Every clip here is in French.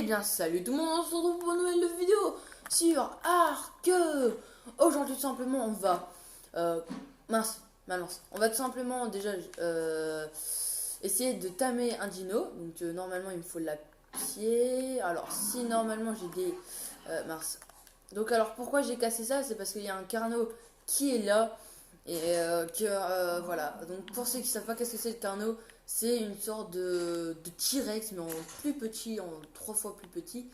Eh bien salut tout le monde, on se retrouve pour une nouvelle vidéo sur Ark. Aujourd'hui tout simplement on va on va tout simplement déjà essayer de tamer un dino. Donc normalement il me faut la pied. Alors si normalement j'ai des donc alors pourquoi j'ai cassé ça, c'est parce qu'il y a un carnot qui est là. Et voilà, donc pour ceux qui ne savent pas qu'est-ce que c'est le carnot, c'est une sorte de T-Rex, mais en plus petit, en 3 fois plus petit.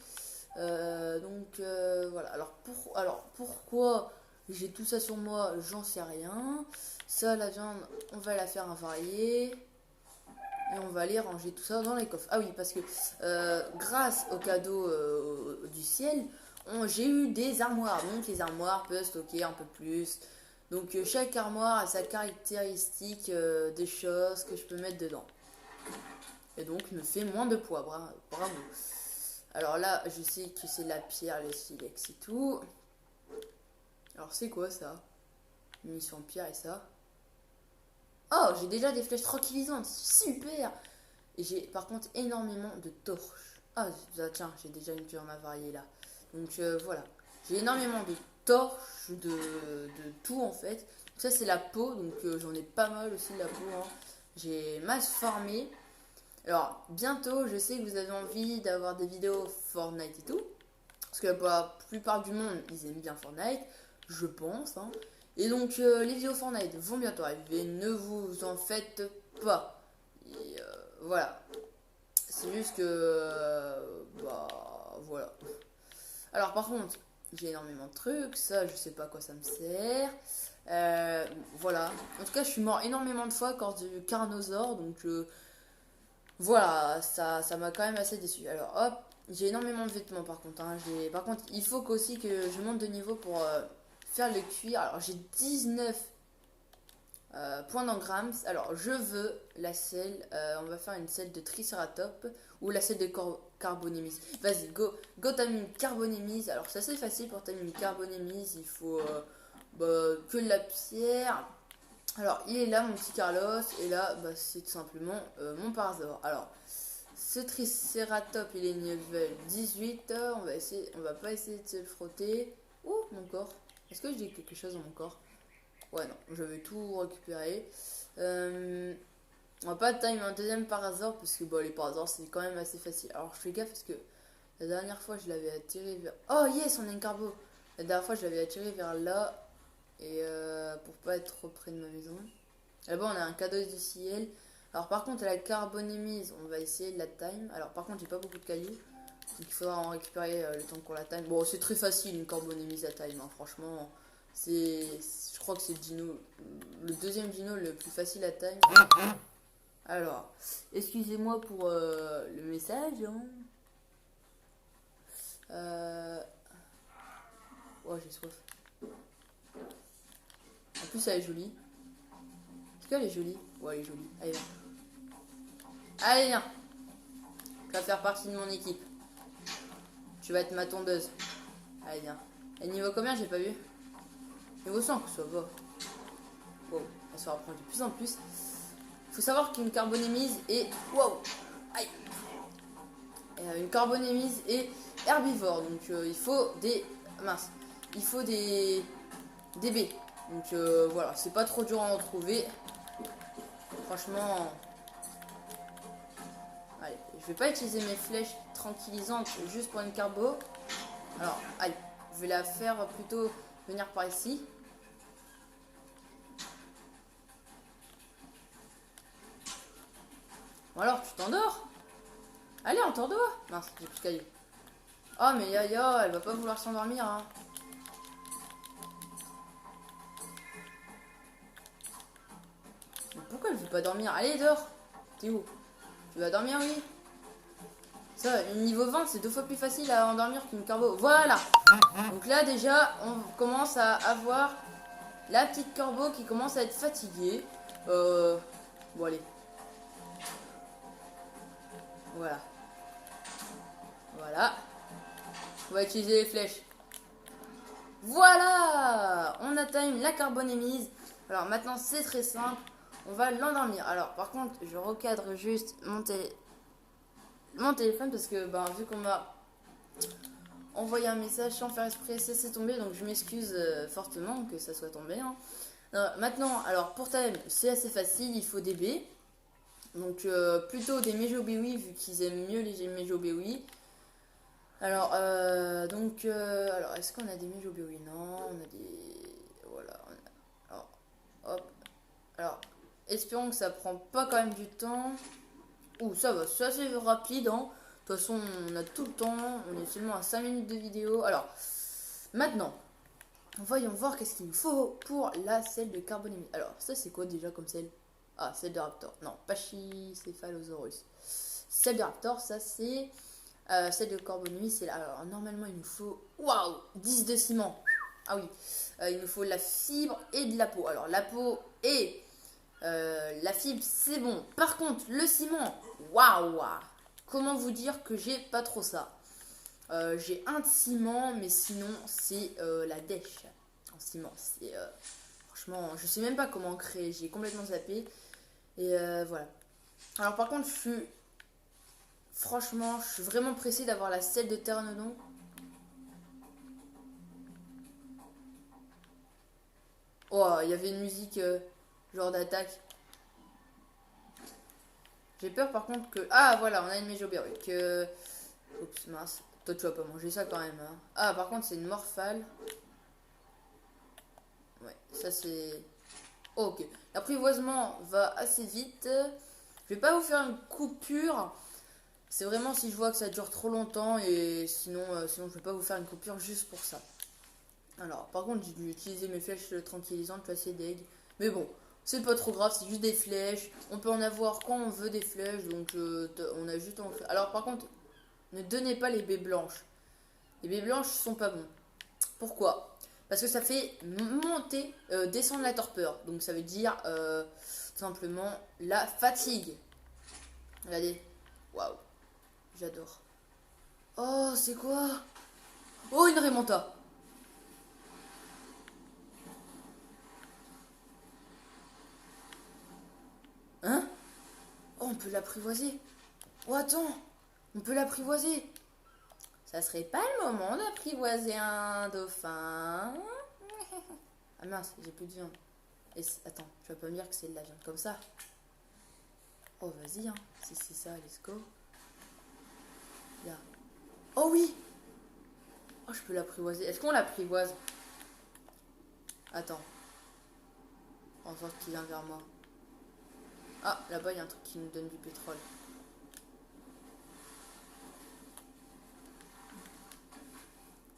Voilà, alors pourquoi j'ai tout ça sur moi, j'en sais rien. Ça, la viande, on va la faire avarier. Et on va aller ranger tout ça dans les coffres. Ah oui, parce que grâce au cadeau du ciel, j'ai eu des armoires. Donc les armoires peuvent stocker un peu plus. Donc chaque armoire a sa caractéristique des choses que je peux mettre dedans. Et donc me fait moins de poids. Bravo. Alors là, je sais que c'est la pierre, le silex et tout. Alors c'est quoi ça? Munition en pierre et ça. Oh, j'ai déjà des flèches tranquillisantes. Super. Et j'ai par contre énormément de torches. Ah tiens, j'ai déjà une queue en avariée là. Donc voilà. J'ai énormément de torches, de tout en fait. Ça c'est la peau, donc j'en ai pas mal aussi de la peau. Hein. J'ai masse farmé. Alors bientôt, je sais que vous avez envie d'avoir des vidéos Fortnite et tout. Parce que pour la plupart du monde, ils aiment bien Fortnite, je pense. Hein. Et donc les vidéos Fortnite vont bientôt arriver, ne vous en faites pas. Et voilà. C'est juste que... voilà. Alors par contre, j'ai énormément de trucs, ça je sais pas à quoi ça me sert. Voilà. En tout cas, je suis mort énormément de fois quand j'ai eu Carnosaur, donc voilà, ça m'a quand même assez déçu. Alors hop, j'ai énormément de vêtements par contre. Hein. Par contre, il faut aussi que je monte de niveau pour faire le cuir. Alors j'ai 19 points d'engramme. Alors je veux la selle. On va faire une selle de Triceratops ou la selle de Carbonémise. Vas-y, go tamer une Carbonémise. Alors c'est assez facile pour tamer une Carbonémise. Il faut que de la pierre. Alors il est là mon petit Carlos. Et là c'est tout simplement mon Parasaur. Alors ce Triceratops il est level 18. On va pas essayer de se le frotter. Oh mon corps. Est-ce que j'ai quelque chose dans mon corps? Ouais, non, je vais tout récupérer. On va pas time un deuxième Parasaur parce que les Parasaurs c'est quand même assez facile. Alors je fais gaffe parce que la dernière fois je l'avais attiré vers... Oh yes, on a une carbo. La dernière fois je l'avais attiré vers là. Et pour pas être trop près de ma maison. Là-bas on a un cadeau du ciel. Alors par contre la carbonémise, on va essayer de la time. Alors par contre j'ai pas beaucoup de cailloux. Donc il faudra en récupérer le temps qu'on la time. Bon c'est très facile une carbonémise à time, hein, franchement. Je crois que c'est le deuxième dino le plus facile à time. Alors, excusez-moi pour le message. Hein. Oh, j'ai soif. En plus, elle est jolie. Est-ce qu'elle est jolie? Ouais, elle est jolie. Allez, viens. Allez, viens. Tu vas faire partie de mon équipe. Tu vas être ma tondeuse. Allez, viens. Et niveau combien, j'ai pas vu? Niveau 100, que ça va. Wow, elle se rapproche de plus en plus. Il faut savoir qu'une carbonémise est... Wow. Aïe. Une carbonémise est herbivore. Donc il faut des... Mince. Il faut des baies. Donc voilà, c'est pas trop dur à en trouver. Franchement... Allez, je vais pas utiliser mes flèches tranquillisantes juste pour une carbo. Alors, aïe. Je vais la faire plutôt venir par ici. Bon alors, tu t'endors? Allez, endors-toi. Mince, j'ai plus de cailloux. Oh, mais Yaya, elle va pas vouloir s'endormir. Hein. Mais pourquoi elle veut pas dormir? Allez, dors. T'es où? Tu vas dormir, oui? Ça, une niveau 20, c'est 2 fois plus facile à endormir qu'une carbo. Voilà. Donc là, déjà, on commence à avoir la petite corbeau qui commence à être fatiguée. Bon, allez. Voilà. Voilà. On va utiliser les flèches. Voilà. On atteint la carbonémise. Alors maintenant, c'est très simple. On va l'endormir. Alors, par contre, je recadre juste mon téléphone parce que, vu qu'on m'a envoyer un message sans faire exprès, ça c'est tombé, donc je m'excuse fortement que ça soit tombé. Hein. Maintenant, alors pour Time, c'est assez facile, il faut des baies. Donc plutôt des Mejobiwi vu qu'ils aiment mieux les Mejobiwi. Alors, alors est-ce qu'on a des Mejobiwi? Non, on a des... Voilà. Alors, hop. Alors, espérons que ça prend pas quand même du temps. Ouh, ça va, c'est assez rapide. Hein. De toute façon, on a tout le temps. On est seulement à 5 minutes de vidéo. Alors, maintenant, voyons voir qu'est-ce qu'il nous faut pour la selle de carbonémie. Alors, ça c'est quoi déjà comme selle? Ah, celle de Raptor. Non, Pachycephalosaurus. Celle de Raptor, ça c'est... celle de carbonémie, c'est là. Alors, normalement, il nous faut... Waouh, 10 de ciment. Ah oui. Il nous faut la fibre et de la peau. Alors, la peau et la fibre, c'est bon. Par contre, le ciment, waouh. Comment vous dire que j'ai pas trop ça? J'ai un de ciment, mais sinon, c'est la dèche. En ciment, c'est... franchement, je sais même pas comment créer. J'ai complètement zappé. Et voilà. Alors par contre, franchement, je suis vraiment pressée d'avoir la selle de Pteranodon. Oh, il y avait une musique genre d'attaque. J'ai peur par contre que... Ah voilà, on a une Mejoberry. Que... Oups, mince. Toi, tu vas pas manger ça quand même. Hein. Ah, par contre, c'est une morphale. Ouais, ça c'est... Oh, ok. L'apprivoisement va assez vite. Je vais pas vous faire une coupure. C'est vraiment si je vois que ça dure trop longtemps et sinon, sinon je vais pas vous faire une coupure juste pour ça. Alors, par contre, j'ai dû utiliser mes flèches tranquillisantes, je suis assez deg. Mais bon, c'est pas trop grave, c'est juste des flèches. On peut en avoir quand on veut des flèches, donc on a juste en fait. Alors, par contre, ne donnez pas les baies blanches. Les baies blanches sont pas bons. Pourquoi? Parce que ça fait monter, descendre la torpeur. Donc ça veut dire tout simplement la fatigue. Regardez. Waouh. J'adore. Oh, c'est quoi? Oh, une remonta. Hein? Oh, on peut l'apprivoiser. Oh, attends. On peut l'apprivoiser. Ça serait pas le moment d'apprivoiser un dauphin? Ah mince, j'ai plus de viande. Attends, tu vas pas me dire que c'est de la viande comme ça. Oh, vas-y, hein. Si c'est ça, let's go. Là. Oh oui! Oh, je peux l'apprivoiser. Est-ce qu'on l'apprivoise? Attends. En sorte qu'il vient vers moi. Ah, là-bas, il y a un truc qui nous donne du pétrole.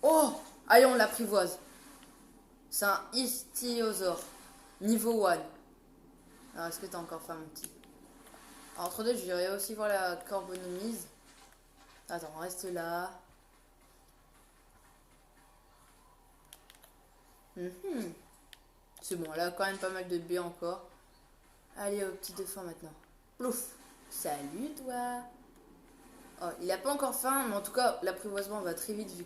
Oh! Allez, on l'apprivoise. C'est un ichthyosaure. Niveau 1. Alors, est-ce que t'as encore faim, mon petit? Alors, entre deux, je vais aussi voir la carbonomise. Attends, on reste là. C'est bon, elle a quand même pas mal de baies encore. Allez, au petit dauphin maintenant. Plouf! Salut, toi! Oh, il a pas encore faim, mais en tout cas, l'apprivoisement va très vite vu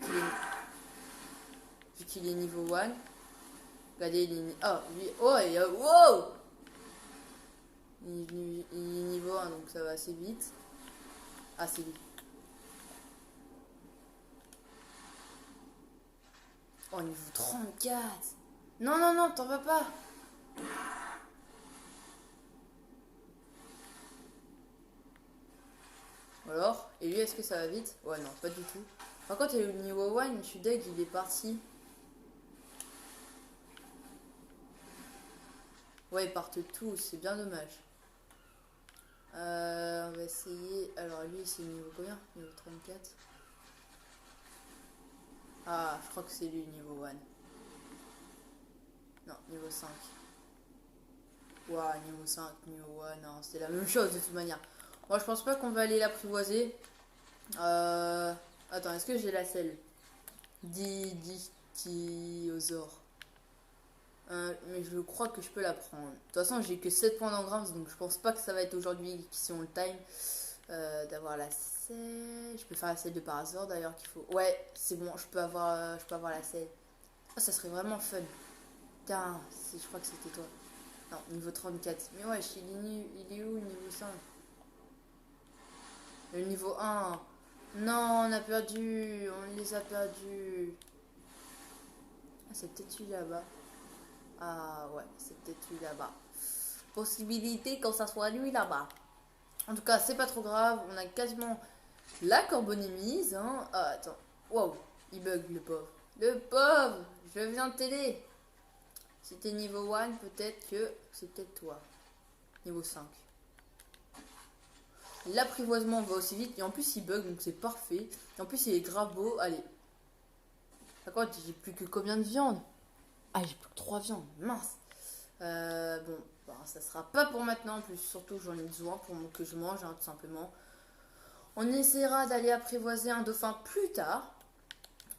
qu'il est niveau 1. Regardez, il est... Oh, lui... Oh, il a... Wow! Il est niveau 1, donc ça va assez vite. Ah, c'est lui. Oh, niveau 34. Non, non, non, t'en vas pas. Alors, et lui, est-ce que ça va vite? Ouais, non, pas du tout. Par contre, il est au niveau 1, je suis deg, il est parti. Ouais, ils partent tous, c'est bien dommage. On va essayer. Alors, lui, c'est niveau combien? Niveau 34. Ah, je crois que c'est lui, niveau 1. Non, niveau 5. Ouah, niveau 5, niveau 1, non, c'est la même chose de toute manière. Moi, je pense pas qu'on va aller l'apprivoiser. Attends, est-ce que j'ai la selle? Dictyosaure. Mais je crois que je peux la prendre. De toute façon, j'ai que 7 points d'engrams, donc je pense pas que ça va être aujourd'hui si on le time d'avoir la selle. Je peux faire la selle de Parasaur d'ailleurs qu'il faut. Ouais, c'est bon, je peux avoir la selle. Ah, ça serait vraiment fun. Putain, je crois que c'était toi. Non, niveau 34. Mais ouais, il est où, niveau 5? Le niveau 1. Non, on a perdu. On les a perdus. Ah, c'est peut-être lui là-bas. Ah ouais, c'est peut-être lui là-bas. Possibilité que ça soit lui là-bas. En tout cas, c'est pas trop grave. On a quasiment la corbonémise. Hein. Ah, attends. Wow, il bug le pauvre. Le pauvre. Je viens de t'aider. Si t'es niveau 1, peut-être que c'est peut-être toi. Niveau 5. L'apprivoisement va aussi vite. Et en plus, il bug, donc c'est parfait. Et en plus, il est grave beau. Allez. D'accord, j'ai plus que combien de viande? Ah, j'ai plus que 3 viandes. Mince. Bon, bah, ça sera pas pour maintenant. En plus, surtout, j'en ai besoin pour que je mange, hein, tout simplement. On essaiera d'aller apprivoiser un dauphin plus tard.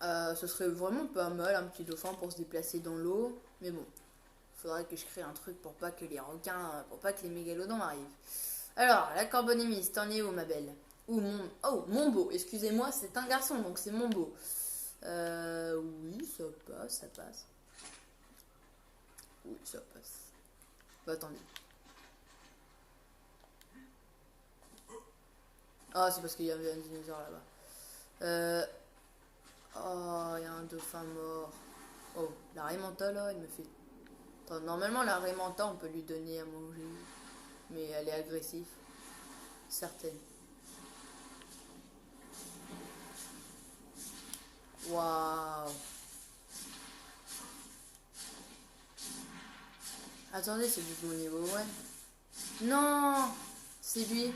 Ce serait vraiment pas mal, un petit dauphin pour se déplacer dans l'eau. Mais bon, il faudrait que je crée un truc pour pas que les requins, pour pas que les mégalodons arrivent. Alors, la corbonémise, t'en es où, ma belle? Ou mon... Oh, mon beau, excusez-moi, c'est un garçon, donc c'est mon beau. Oui, ça passe, ça passe. Oui, ça passe. Bah, attendez. Ah, c'est parce qu'il y avait un dinosaure là-bas. Oh, il y a un dauphin mort. Oh, la Raimanta là, elle me fait. Attends, normalement, la Raimanta, on peut lui donner à manger. Mais elle est agressive. Certaine. Waouh. Attendez, c'est juste mon niveau, ouais. Non. C'est lui.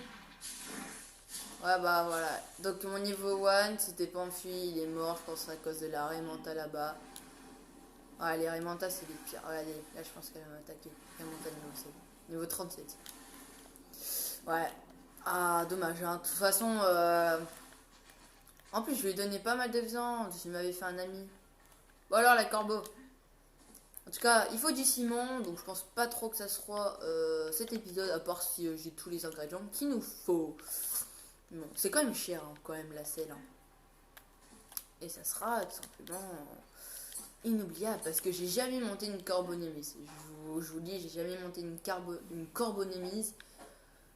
Ouais, bah voilà. Donc mon niveau 1, c'était pas enfui, il est mort, je pense à cause de la Raimanta là-bas. Ouais, les Raimanta, c'est les pires. Regardez, là, je pense qu'elle va m'attaquer. Raimanta niveau 7. Niveau 37. Ouais. Ah, dommage. Hein. De toute façon, en plus, je lui ai donné pas mal de viande. Je m'avais fait un ami. Bon, alors, la corbeau. En tout cas, il faut du ciment, donc je pense pas trop que ça sera cet épisode, à part si j'ai tous les ingrédients qu'il nous faut. Bon, c'est quand même cher, hein, quand même, la selle. Hein. Et ça sera tout simplement inoubliable, parce que j'ai jamais monté une corbonémise. Je vous dis, j'ai jamais monté une corbonémise.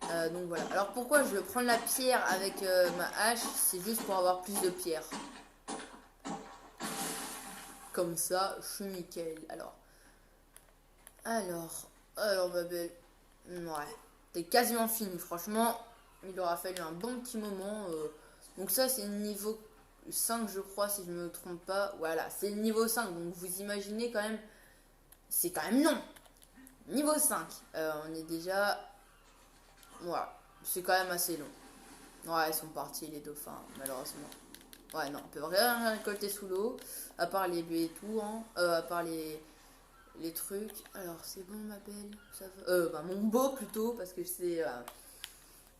Donc voilà. Alors pourquoi je veux prendre la pierre avec ma hache? C'est juste pour avoir plus de pierre. Comme ça, je suis nickel. Alors ma belle. Ouais. T'es quasiment fini, franchement. Il aura fallu un bon petit moment. Donc ça, c'est niveau 5, je crois, si je me trompe pas. Voilà, c'est le niveau 5. Donc vous imaginez quand même. C'est quand même long. Niveau 5. On est déjà. Voilà. C'est quand même assez long. Ouais, ils sont partis, les dauphins, malheureusement. Ouais, non, on peut rien récolter sous l'eau. À part les baies et tout, hein. À part les trucs. Alors, c'est bon, ma belle. Ça va. Bah, mon beau plutôt, parce que c'est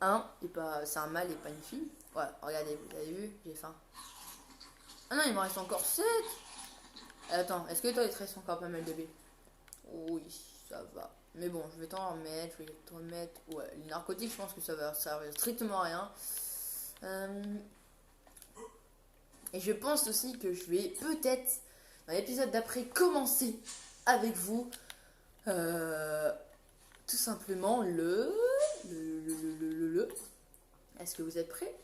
un, et pas, c'est un mâle et pas une fille. Ouais, regardez, vous avez vu, j'ai faim. Ah non, il me reste encore 7. Attends, est-ce que toi, il te reste encore pas mal de baies? Oui, ça va. Mais bon, je vais t'en remettre, je vais t'en remettre. Ouais, les narcotiques, je pense que ça va servir strictement à rien. Et je pense aussi que je vais peut-être, dans l'épisode d'après, commencer avec vous euh, tout simplement le. Est-ce que vous êtes prêts?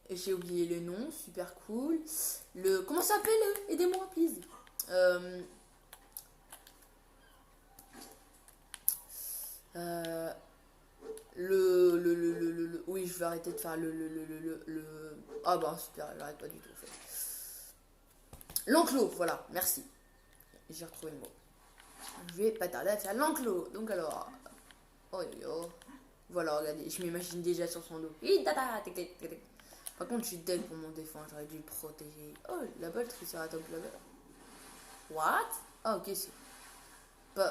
J'ai oublié le nom, super cool. Comment ça s'appelle? Aidez-moi, please. Euh, euh, oui, je vais arrêter de faire Ah bah super, j'arrête pas du tout en fait. L'enclos, voilà, merci. J'ai retrouvé le mot. Je vais pas tarder à faire l'enclos. Donc alors. Oh yo yo. Voilà, regardez, je m'imagine déjà sur son dos. Par contre, je suis dead pour mon défense, j'aurais dû le protéger. Oh, là-bas, le triceratops là-bas. What? Ah, ok, c'est.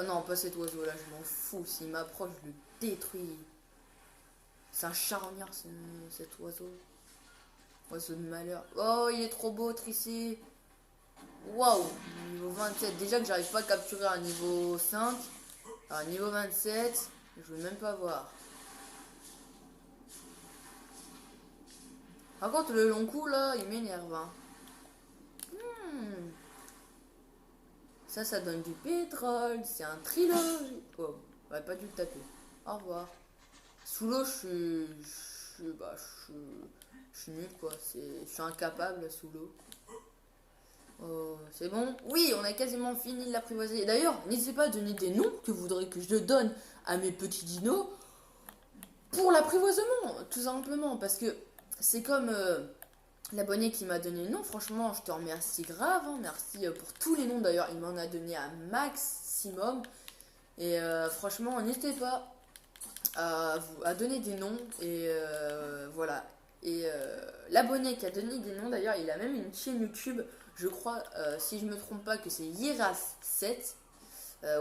Non, pas cet oiseau-là, je m'en fous. S'il m'approche, je le détruis. C'est un charognard, cet oiseau. Oiseau de malheur. Oh, il est trop beau, Tricé. Waouh, niveau 27. Déjà que j'arrive pas à capturer un niveau 5. Alors, niveau 27, je veux même pas voir. Par contre, le long coup, là, il m'énerve. Hein. Ça donne du pétrole. C'est un trilogie. Oh, j'aurais pas dû le taper. Au revoir. Sous l'eau, je suis... je suis nul quoi, je suis incapable sous l'eau. Oh, c'est bon? Oui, on a quasiment fini de l'apprivoiser. D'ailleurs, n'hésitez pas à donner des noms que vous voudrez que je donne à mes petits dinos pour l'apprivoisement, tout simplement. Parce que c'est comme l'abonné qui m'a donné le nom. Franchement, je te remercie grave. Hein. Merci pour tous les noms d'ailleurs. Il m'en a donné un maximum. Et franchement, n'hésitez pas à donner des noms. Et voilà. Et l'abonné qui a donné des noms d'ailleurs, il a même une chaîne YouTube. Je crois, si je me trompe pas, que c'est Yeras7.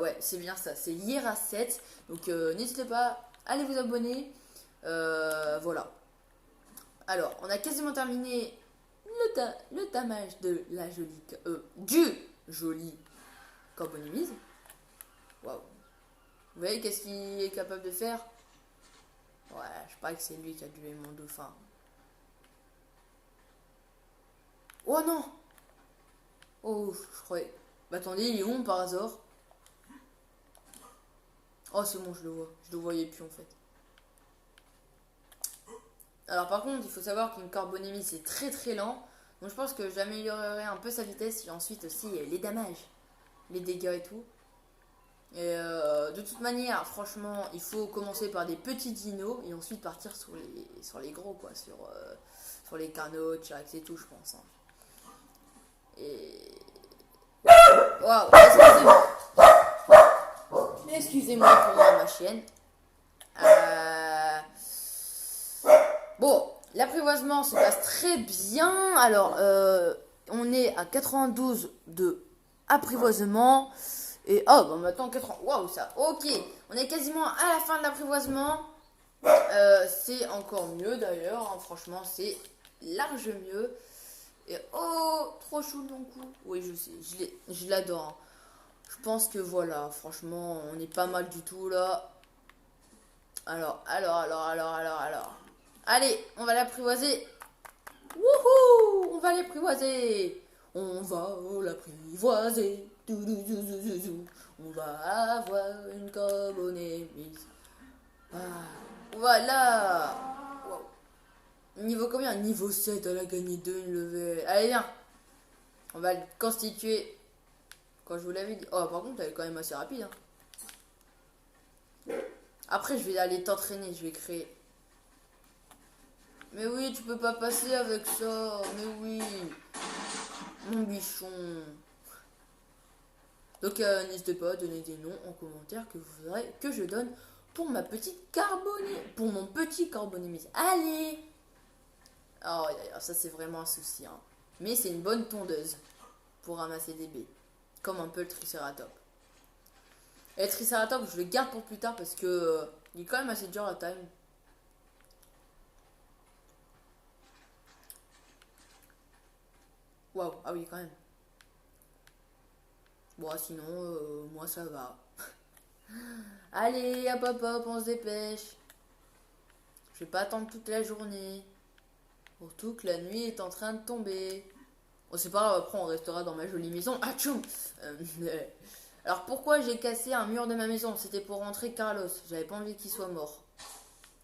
Ouais, c'est bien ça, c'est Yeras7. Donc n'hésitez pas, allez vous abonner. Voilà. Alors, on a quasiment terminé le tamage de la jolie, du joli Corbonimise. Waouh. Vous voyez qu'est-ce qu'il est capable de faire? Ouais, je crois que c'est lui qui a tué mon dauphin. Oh non! Oh, je croyais. Bah attendez, il est où par hasard? Oh, c'est bon, je le vois. Je le voyais plus en fait. Alors par contre, il faut savoir qu'une carbonémie c'est très très lent. Donc je pense que j'améliorerai un peu sa vitesse et ensuite aussi les damages, les dégâts et tout. Et de toute manière, franchement, il faut commencer par des petits dinos et ensuite partir sur les gros quoi, sur les canaux, T-Rex et tout, je pense. Hein. Et waouh, excusez-moi. Excusez-moi pour ma chienne. Bon, l'apprivoisement se passe très bien. Alors, on est à 92 de apprivoisement. Et oh, bah maintenant 80. Waouh, ça. Ok, on est quasiment à la fin de l'apprivoisement. C'est encore mieux d'ailleurs. Hein, franchement, c'est large mieux. Et oh, trop chou mon cou. Oui, je sais, je l'adore. Hein. Je pense que voilà, franchement, on est pas mal du tout là. Alors. Allez, on va l'apprivoiser. Wouhou, on va l'apprivoiser. On va l'apprivoiser. On va avoir une carbonémise. Ah, voilà. Wow. Niveau combien? Niveau 7, elle a gagné 2 level. Allez, viens. On va le constituer. Quand je vous l'avais dit. Oh, par contre, elle est quand même assez rapide. Hein. Après, je vais aller t'entraîner. Je vais créer. Mais oui, tu peux pas passer avec ça. Mais oui. Mon bichon. Donc, n'hésitez pas à donner des noms en commentaire que vous voudrez que je donne pour ma petite carbonémise. Pour mon petit carbonémise. Allez. Oh, ça, c'est vraiment un souci. Hein. Mais c'est une bonne tondeuse pour ramasser des baies. Comme un peu le Triceratops. Et le Triceratops, je le garde pour plus tard parce que il est quand même assez dur à time. Waouh, ah oui, quand même. Bon, sinon, moi ça va. Allez, hop, on se dépêche. Je vais pas attendre toute la journée. Surtout que la nuit est en train de tomber. Bon, c'est pas grave, après on restera dans ma jolie maison. Ah, tchoum. Alors pourquoi j'ai cassé un mur de ma maison? C'était pour rentrer Carlos. J'avais pas envie qu'il soit mort.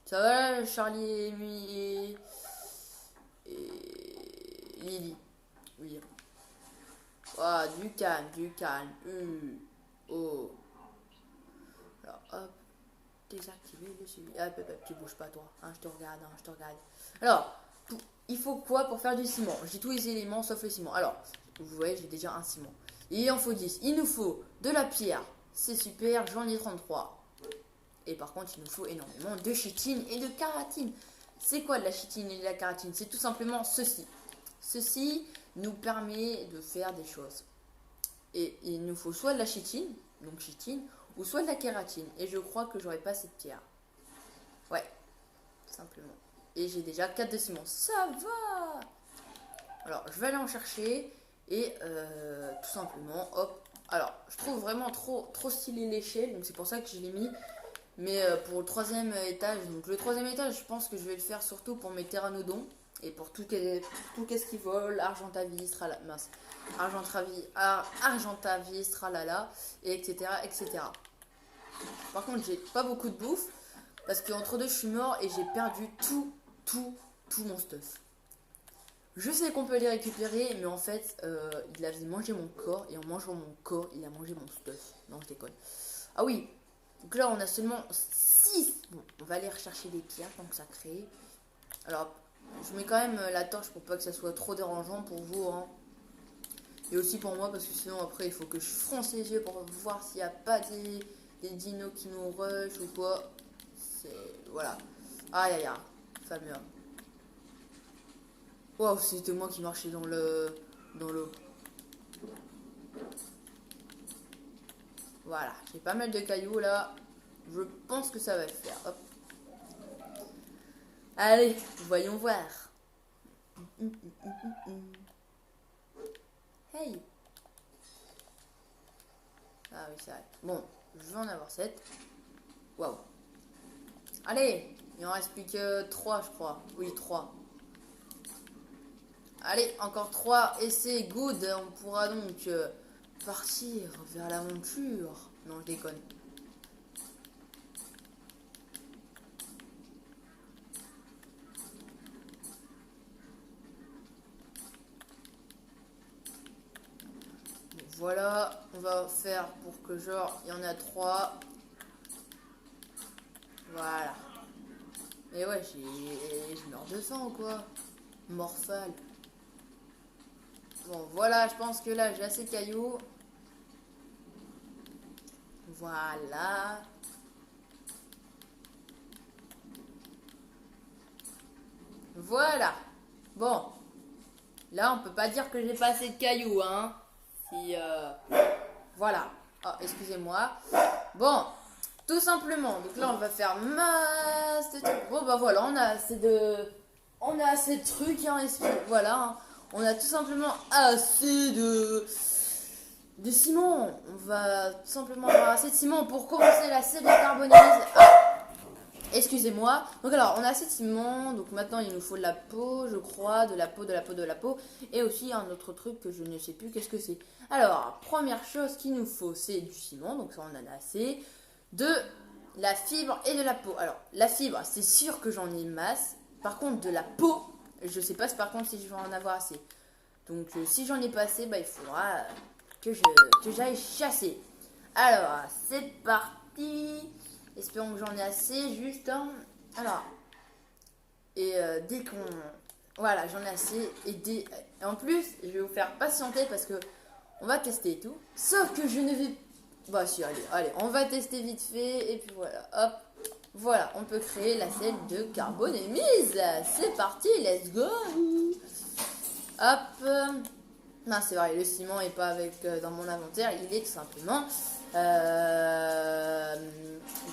Ça va, Charlie et lui et Lily. Oui. Oh, du calme. Oh. Alors hop. Désactiver le suivi. Hop, tu bouges pas toi. Hein, je te regarde. Alors, il faut quoi pour faire du ciment? J'ai tous les éléments sauf le ciment. Alors, vous voyez, j'ai déjà un ciment. Il en faut 10. Il nous faut de la pierre. C'est super, j'en ai 33. Et par contre, il nous faut énormément de chitine et de kératine. C'est quoi de la chitine et de la kératine? C'est tout simplement ceci. Ceci nous permet de faire des choses. Et il nous faut soit de la chitine, donc chitine, ou soit de la kératine. Et je crois que j'aurai pas cette pierre. Ouais, tout simplement. Et j'ai déjà 4 de ciment. Ça va. Alors, je vais aller en chercher. Et tout simplement, hop. Alors, je trouve vraiment trop stylé l'échelle. Donc, c'est pour ça que je l'ai mis. Mais pour le 3e étage. Donc, le 3e étage, je pense que je vais le faire surtout pour mes pteranodons. Et pour tout qu'est-ce qui vole. Argentavis, mince. Argentavis, tralala. Et etc. Par contre, j'ai pas beaucoup de bouffe. Parce qu'entre deux, je suis mort et j'ai perdu tout mon stuff. Je sais qu'on peut les récupérer, mais en fait, il avait mangé mon corps, et en mangeant mon corps, il a mangé mon stuff. Non, je déconne. Ah oui, donc là, on a seulement 6. Bon, on va aller rechercher les pierres tant que ça crée. Alors, je mets quand même la torche pour pas que ça soit trop dérangeant pour vous, hein. Et aussi pour moi, parce que sinon, après, il faut que je fronce les yeux pour voir s'il n'y a pas des dinos qui nous rush ou quoi. C'est... Voilà. Aïe, aïe, aïe. Fameux. Wow, c'était moi qui marchais dans l'eau. Voilà, j'ai pas mal de cailloux là. Je pense que ça va le faire. Hop. Allez, voyons voir. Hey. Ah oui, c'est vrai. Bon, je vais en avoir 7. Waouh. Allez, il en reste plus que 3, je crois. Oui, 3. Allez, encore 3 et c'est good. On pourra donc partir vers l'aventure. Non, je déconne. Voilà, on va faire pour que genre, il y en a 3. Voilà. Et ouais, je meurs de faim ou quoi? Morphale. Bon, voilà, je pense que là, j'ai assez de cailloux. Voilà. Voilà. Bon. Là, on peut pas dire que j'ai pas assez de cailloux, hein. Si, voilà. Oh, excusez-moi. Bon. Tout simplement. Donc là, on va faire masse de trucs. Bon, bah voilà, on a assez de trucs, hein. Voilà. Hein. On a tout simplement assez de ciment. On va tout simplement avoir assez de ciment pour commencer la série carbonaise. Ah, excusez-moi. Donc alors, on a assez de ciment. Donc maintenant, il nous faut de la peau, je crois. De la peau. Et aussi un autre truc que je ne sais plus qu'est-ce que c'est. Alors, première chose qu'il nous faut, c'est du ciment. Donc ça, on en a assez. De la fibre et de la peau. Alors, la fibre, c'est sûr que j'en ai masse. Par contre, de la peau, je sais pas par contre si je vais en avoir assez. Donc, si j'en ai pas assez, bah, il faudra que j'aille chasser. Alors, c'est parti. Espérons que j'en ai assez, juste. Hein. Alors, et dès qu'on... Voilà, j'en ai assez. Et en plus, je vais vous faire patienter parce que on va tester et tout. Sauf que je ne vais... Bah si, allez, on va tester vite fait. Et puis voilà, hop. Voilà, on peut créer la selle de carbone émise. C'est parti, let's go. Hop. Non, c'est vrai, le ciment est pas avec dans mon inventaire. Il est tout simplement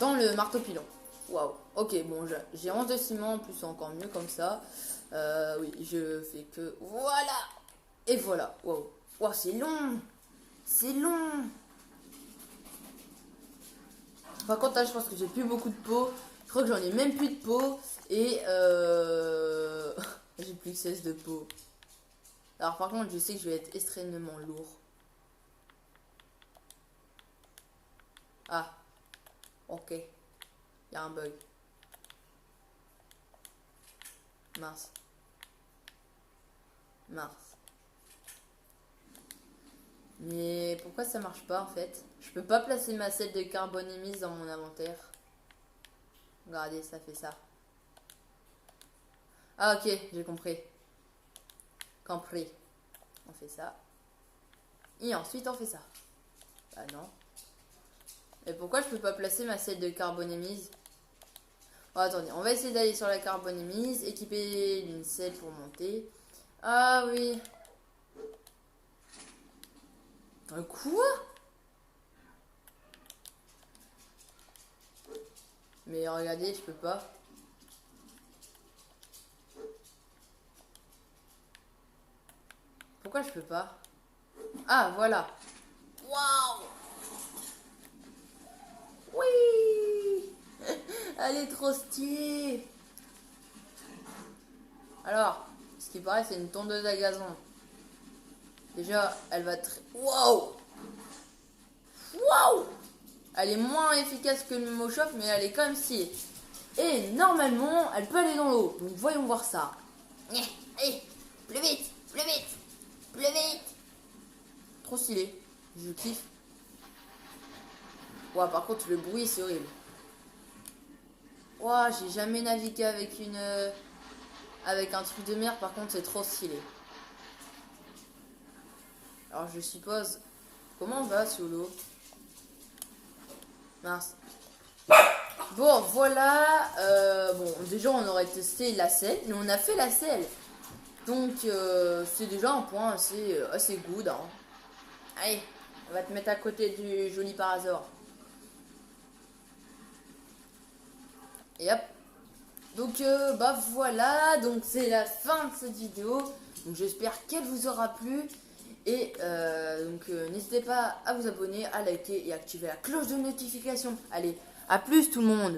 dans le marteau pilon. Waouh. Ok, bon, j'ai 11 de ciment. En plus, c'est encore mieux comme ça. Oui, je fais que... Voilà. Et voilà. Waouh. Waouh, c'est long. C'est long. Par contre, là, je pense que j'ai plus beaucoup de peau. Je crois que j'en ai même plus de peau. Et j'ai plus que 16 de peau. Alors, par contre, je sais que je vais être extrêmement lourd. Ah. Ok. Il y a un bug. Mince. Mais pourquoi ça marche pas en fait? Je peux pas placer ma selle de carbone émise dans mon inventaire. Regardez, ça fait ça. Ah ok, j'ai compris. Compris. On fait ça. Et ensuite on fait ça. Bah non. Mais pourquoi je peux pas placer ma selle de carbone émise? Oh, attendez, on va essayer d'aller sur la carbone émise. Équiper une selle pour monter. Ah oui. Quoi? Mais regardez, je peux pas. Pourquoi je peux pas? Ah, voilà. Waouh! Oui! Elle est trop stylée! Alors, ce qui paraît, c'est une tondeuse à gazon. Déjà, elle va très... Waouh! Waouh! Elle est moins efficace que le mot chauffe, mais elle est quand même stylée. Et normalement, elle peut aller dans l'eau. Donc voyons voir ça. Allez, plus vite, plus vite, plus vite. Trop stylé. Je kiffe. Ouais, par contre, le bruit, c'est horrible. Ouais, j'ai jamais navigué avec une... avec un truc de mer. Par contre, c'est trop stylé. Alors, je suppose... Comment on va sous l'eau? Mince. Bon, voilà. Bon, déjà, on aurait testé la selle. Mais on a fait la selle. Donc, c'est déjà un point assez good. Hein. Allez, on va te mettre à côté du joli parasol. Et hop. Donc, bah voilà. Donc, c'est la fin de cette vidéo. Donc, j'espère qu'elle vous aura plu. Et n'hésitez pas à vous abonner, à liker et à activer la cloche de notification. Allez, à plus tout le monde.